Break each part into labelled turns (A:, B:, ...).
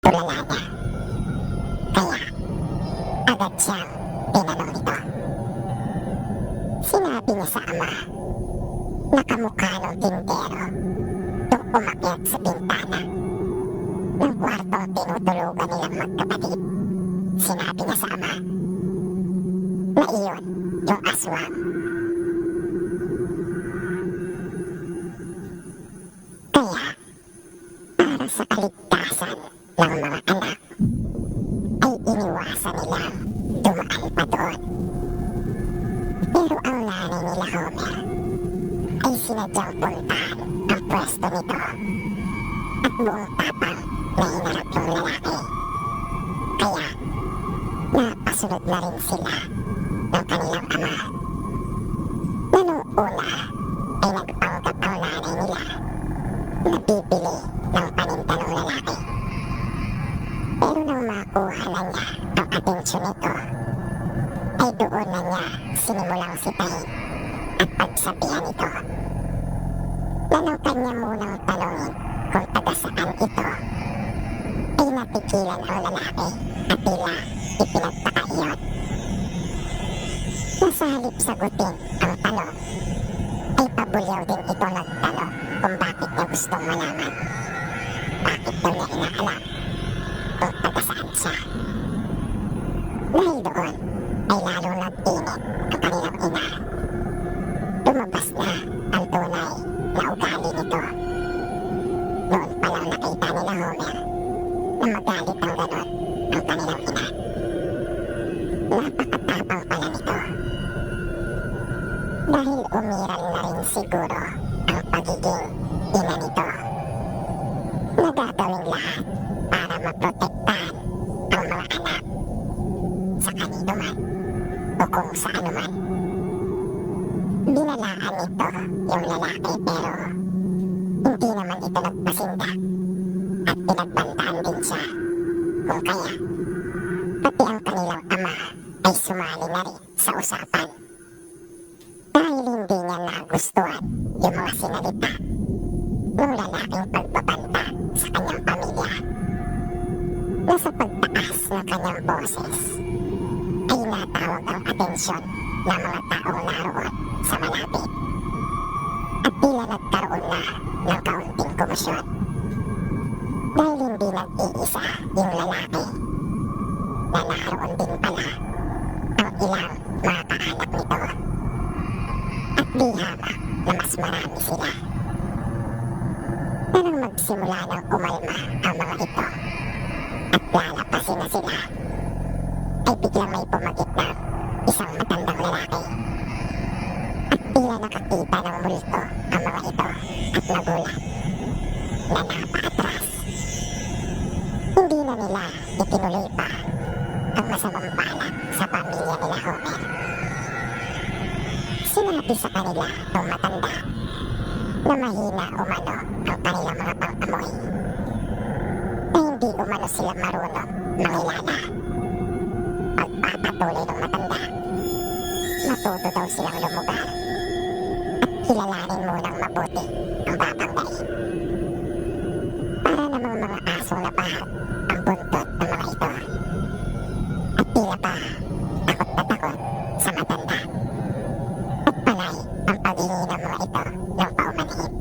A: tulala niya. Kaya agad siyang tinanong ito. Sinabi niya sa ama na kamukha ng tindero nung umakyat sa bintana ng kwartong tinutulugan nilang magkapatid. Sinabi niya sa ama na iyon yung aswang. Kaya para sa kaligtasan ng mga anak ay iniwasan nilang dumaan pa doon. Pero ang nanay nila Homer ay sinadyang puntahan ang pwesto nito at buong tapang na hinarap ng lalaki. Kaya napasunod na rin sila ng kanilang ama na nung una ay nagpanggap ang nanay nila na bibili ng paninda ng lalaki. Pero nang makuha na niya ang atensyon nito ay doon na niya sinimulang sitahin at pagsabihan ito na nang kanya munang tanongin kung taga saan ito ay natigilan ang lalaki at tila ipinagtaka iyon. Nasa halip sagutin ang tanong ay pabulyaw din ito nagtanong kung bakit niya gustong malaman. Bakit daw niya inaalam kung taga saan siya. Dahil doon ay lalong nag-init ang kanilang ina. Lumabas na ang tunay na ugali nito. Noon palang nakita nila Homer na magalit ang ganon ang kanilang ina. Napakatapang pala nito. Dahil umiral na rin siguro ang pagiging ina nito. Nagagawin lahat para maprotektahan ang mga anak sa kanino man o kung saan man. Binalaan nito yung lalaki pero hindi naman ito nagpasinda at pinagbantaan din siya. Kung kaya, pati ang kanilang ama ay sumali na rin sa usapan. Dahil hindi niya nagustuhan yung mga sinalita ng lalaking pagbabanta sa kanyang pamilya. Na sa pagtaas ng kanyang boses ay natawag ang atensyon ng mga taong naroon sa malapit. At tila nagkaroon na ng kaunting komosyon. Dahil hindi nag-iisa yung lalaki na naroon din pala ang ilang mga kaanak nito. At di hamak na mas marami sila. Na nang magsimula ng umalma ang mga ito at lalapasin na sila ay biglang may pumagit na isang matandang lalaki. At tila nakakita ng multo ang mga ito at nagulat na napaatras. Hindi na nila itinuloy pa ang masamang balak sa pamilya nila Homer. Sinabi sa kanila ng matanda na mahina umano ang kanilang mga pang-amoy. Na hindi umano sila marunong mangilala. Pagpapatuloy ng matanda, matuto daw silang lumugar at kilalanin munang mabuti ang babanggain. Para namang mga asong napahag ang buntot ng mga ito. At tila pa takot na takot sa matanda. At panay ang paghingi ng mga ito ng paumanhin.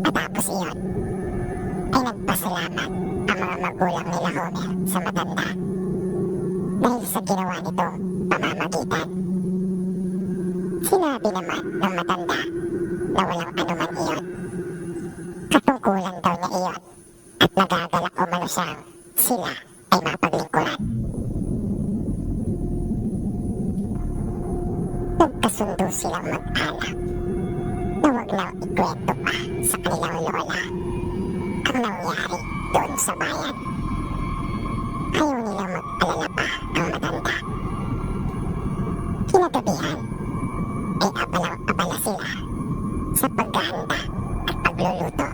A: At tapos iyon ay nagpasalamat ang mga magulang nila Homer sa matanda dahil sa ginawa nitong pamamagitan. Sinabi naman ng matanda na walang anuman iyon. Katungkulan daw niya iyon at nagagalak umano siyang sila ay mapaglingkuran. Nagkasundo silang mag-anak na wag nang ikwento pa sa kanilang lola ang nangyari doon sa bayan. Ayaw nilang mag-alala pa ang matanda. Kinagabihan ay abalang-abala sila sa paghahanda at pagluluto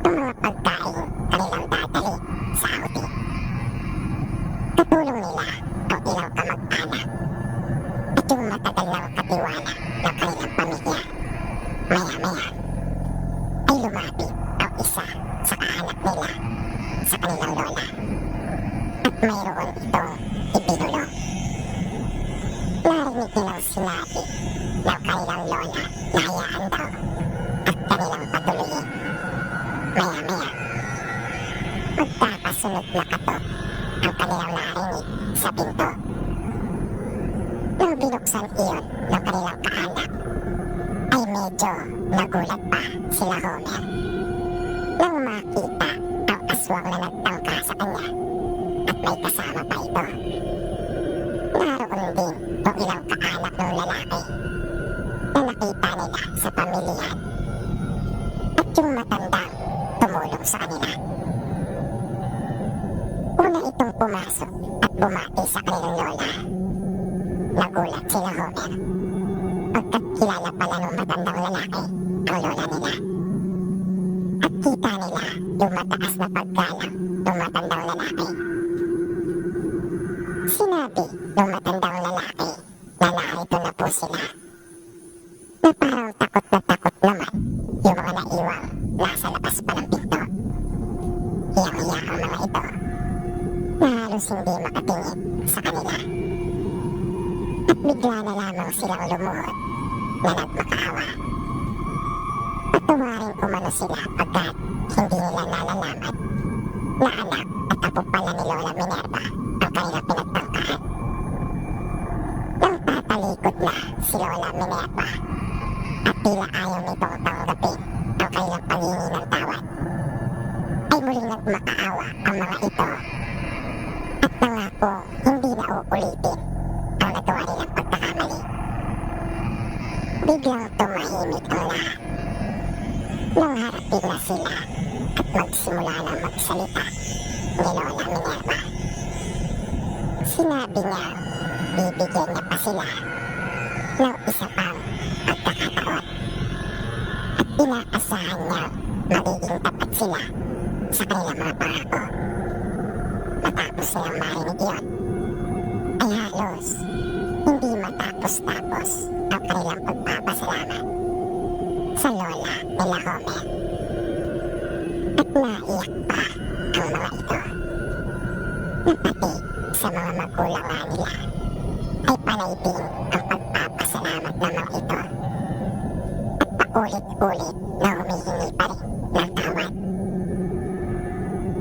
A: ng mga pagkain kanilang dadali sa outing. Katulong nila ang ilang kamag-anak at yung matagal ng katiwala ng kanilang pamilya. Maya-maya ay lumapit ang isa sa kaanak nila sa kanilang kanilang lola at mayroon itong ibinulong. Narinig nilang sinabi ng kanilang lola na hayaan daw at kanilang patuloyin. Maya-maya, magkakasunod na katok ang kanilang narinig sa pinto. Nang binuksan iyon ng kanilang kaanak, ay medyo nagulat pa sila Homer nang makita ang aswang na nagtangka sa kanya at may kasama pa ito. Naroon din ang ilang kaanak ng lalaki na nakita nila sa pamilyan at yung matandang tumulong sa kanila. Una itong pumasok at bumati sa kanilang lola. Nagulat sila Homer pagkat kilala pala ng matandang lalaki ang lola nila. At kita nila yung mataas na paggalang ng matandang lalaki. Sinabi ng matandang lalaki na narito na po sila, na parang takot na takot naman yung mga naiwang nasa labas pa ng pinto. Iyang-iya ang mga ito na halos hindi makatingin sa kanila. At bigla na lamang silang lumuhod na nagmakaawa. Patuwarin umano sila pagkat hindi nila nalalaman na anak at apo pala ni Lola Minerva ang kanilang pinagtangkaan. Nang tatalikod na si Lola Minerva at tila ayaw nitong tanggapin ang kanilang panghingi ng tawad, ay muling nagmakaawa ang mga ito at nangakong hindi na uulitin ang nagawa nilang pagkakamali. Biglang tumahimik ang lahat nang harapin na sila at magsimula na magsalita ni Lola Minerva. Sinabi niya bibigyan niya pa sila ng isa pang pagkakataon at inaasahan niya magiging tapat sila sa kanilang mga pangako. Matapos nilang marinig yun, ay halos hindi matapos-tapos ang kanilang pagpapasalamat sa lola nila Homer. At naiyak pa ang mga ito na pati sa mga magulang nga nila ay panay din ang pagpapasalamat ng mga ito at paulit-ulit na humihingi pa rin ng tawad.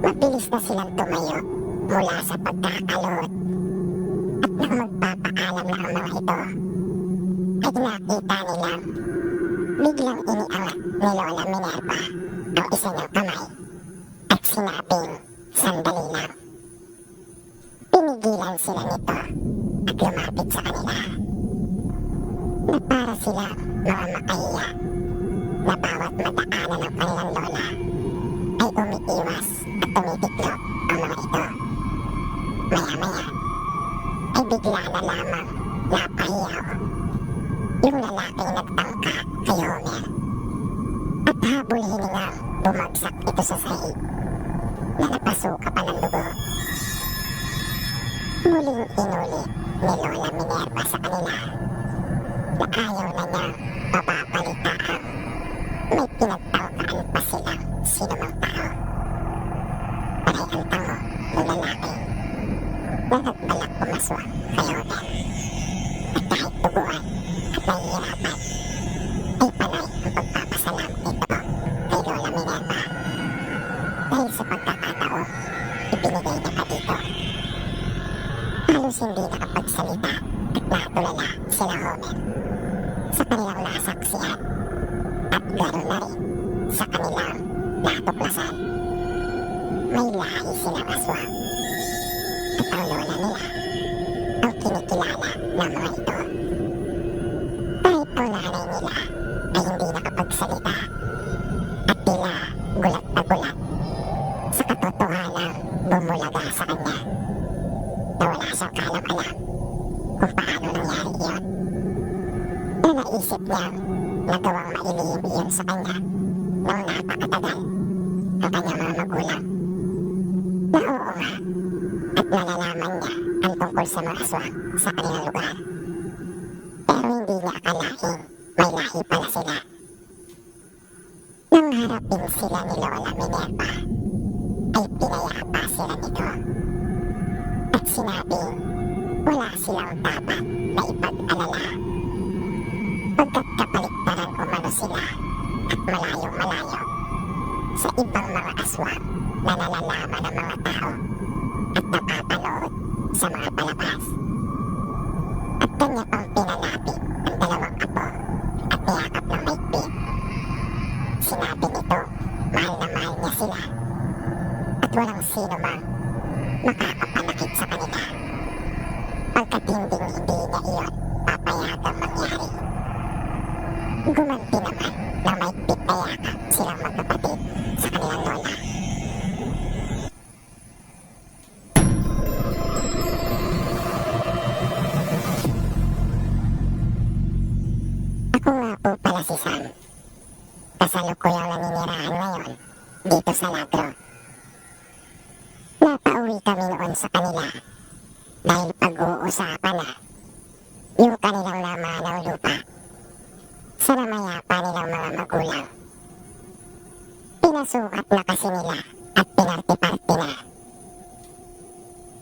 A: Mabilis na silang tumayo mula sa pagkakalot at nang magpapaalam na ang mga ito ay nakita nilang biglang iniangat ni Lola Minerva ang isa niyang kamay at sinabing sandali lang. Pinigilan sila nito at lumapit sa kanila na para sila mga makahiya na bawat madaanan ng kanilang lola ay umiiwas at tumitiklop ang mga ito. Maya-maya ay bigla na lamang napahiyaw yung lalaking nagtangka kay Homer at habol hiningang bumagsak ito sa sahig na napasuka pa ng dugo. Muling inulit ni Lola Minerva sa kanila na ayaw na niyang mapapalitaan may pinagtangkaan pa silang sinumang tao. Panay ang tango ng lalaki na nagbalak pumaswang kay Homer at kahit tuguan at nahihirapan ay panay ang pagpapasalamat nito kay Lola Minerva dahil sa pagkakataong ibinigay niya pa dito. Halos hindi nakapagsalita at natulala sila Homer sa kanilang nasaksihan at gano'n na rin sa kanilang natuklasan. May lahi silang aswang at ang lola nila ang kinikilala ng mga ito. Kahit ang nanay nila ay hindi nakapagsalita at tila gulat na gulat sa katotohanang bumulaga sa kanya na wala siyang kalam-alam kung paano nangyari iyon. Na naisip niyang nagawang mailihim iyon sa kanya noong napakatagal ang kanyang mga magulang. Na oo nga, at nalalaman niya ang tungkol sa mga aswang sa kanilang lugar. Pero hindi niya akalain may lahi pala sila. Nang harapin sila ni Lola Minerva, ay ay pinayapa sila nito at sinabing wala silang dapat na ipag-alala pagkat kapaligtaran umano sila at malayong-malayo sa ibang mga aswang na nalalaman ng mga tao at napapanood sa mga palabas. At kanya pang pinalapit ang dalawang apo at niyakap ng mahigpit. Sinabi nito, mahal na mahal niya sila at walang sino mang makakapanakit sa kanila pagkat hindi niya iyon papayagang mangyari. Gumanti naman ng mahigpit na yakap silang magkapatid sa kanilang lola. Ako nga po pala si Sam. Kasalukuyang naninirahan ngayon dito sa Lagro. Napauwi kami noon sa kanila dahil pag-uusapan na yung kanilang namanang lupa sa namayapa nilang mga magulang. Pinasukat na kasi nila at pinarti-parti na.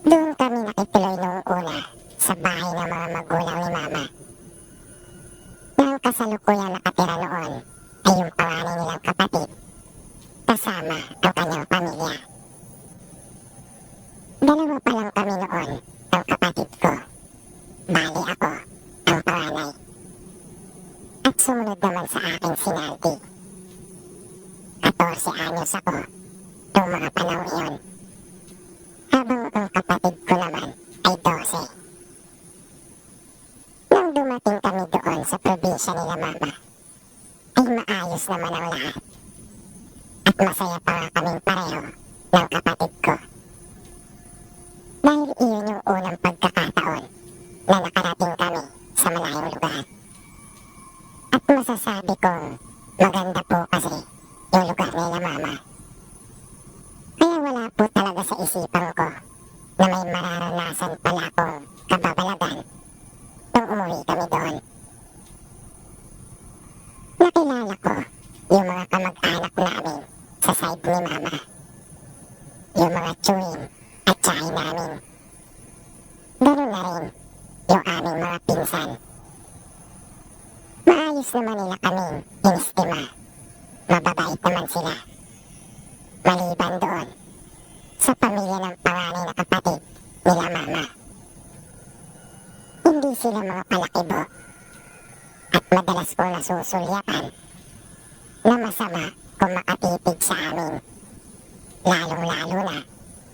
A: Doon kami nakituloy noong una sa bahay ng mga magulang ni Mama. Nang kasalukuyang nakatira noon ay yung panganay nilang kapatid kasama ang kanyang pamilya. Dalawa pa lang kami noon ng kapatid ko. Bali ako ang panganay. At sumunod naman sa akin si Nancy. 14 anyos ako noong mga panahon iyon. Habang ang kapatid ko naman ay 12. Nang dumating kami doon sa probinsya nila Mama, ay maayos naman ang lahat. At masaya pa nga kaming pareho ng kapatid ko. Dahil iyon yung unang pagkakataon na nakarating kami sa malayong lugar. At masasabi kong maganda po kasi yung lugar nila Mama. Kaya wala po talaga sa isipan ko na may mararanasan pala akong kababalagan nung umuwi kami doon. Nakilala ko yung mga kamag-anak namin sa side ni Mama. Yung mga chewin at tsahin namin. Ganoon na rin yung aming mga pinsan. Maayos naman nila kaming inistima. Mababait naman sila. Maliban doon sa pamilya ng panganay na kapatid nila Mama. Hindi sila mga palakibo at madalas kong nasusulyapan na masama kung makatitig sa amin, lalong-lalo na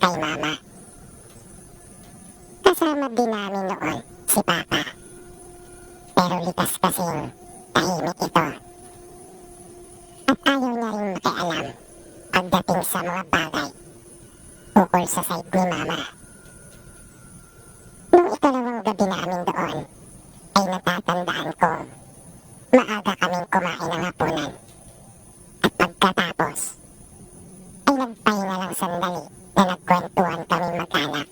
A: kay Mama. Kasama din namin noon si Papa, pero likas kasing tahimik ito at ayaw niya rin makialam pagdating sa mga bagay ukol sa side ni Mama. Nung ikalawang gabi namin doon ay natatandaan kong maaga kaming kumain ng hapunan at pagkatapos ay nagpahinga lang sandali na nagkwentuhan kaming mag-anak.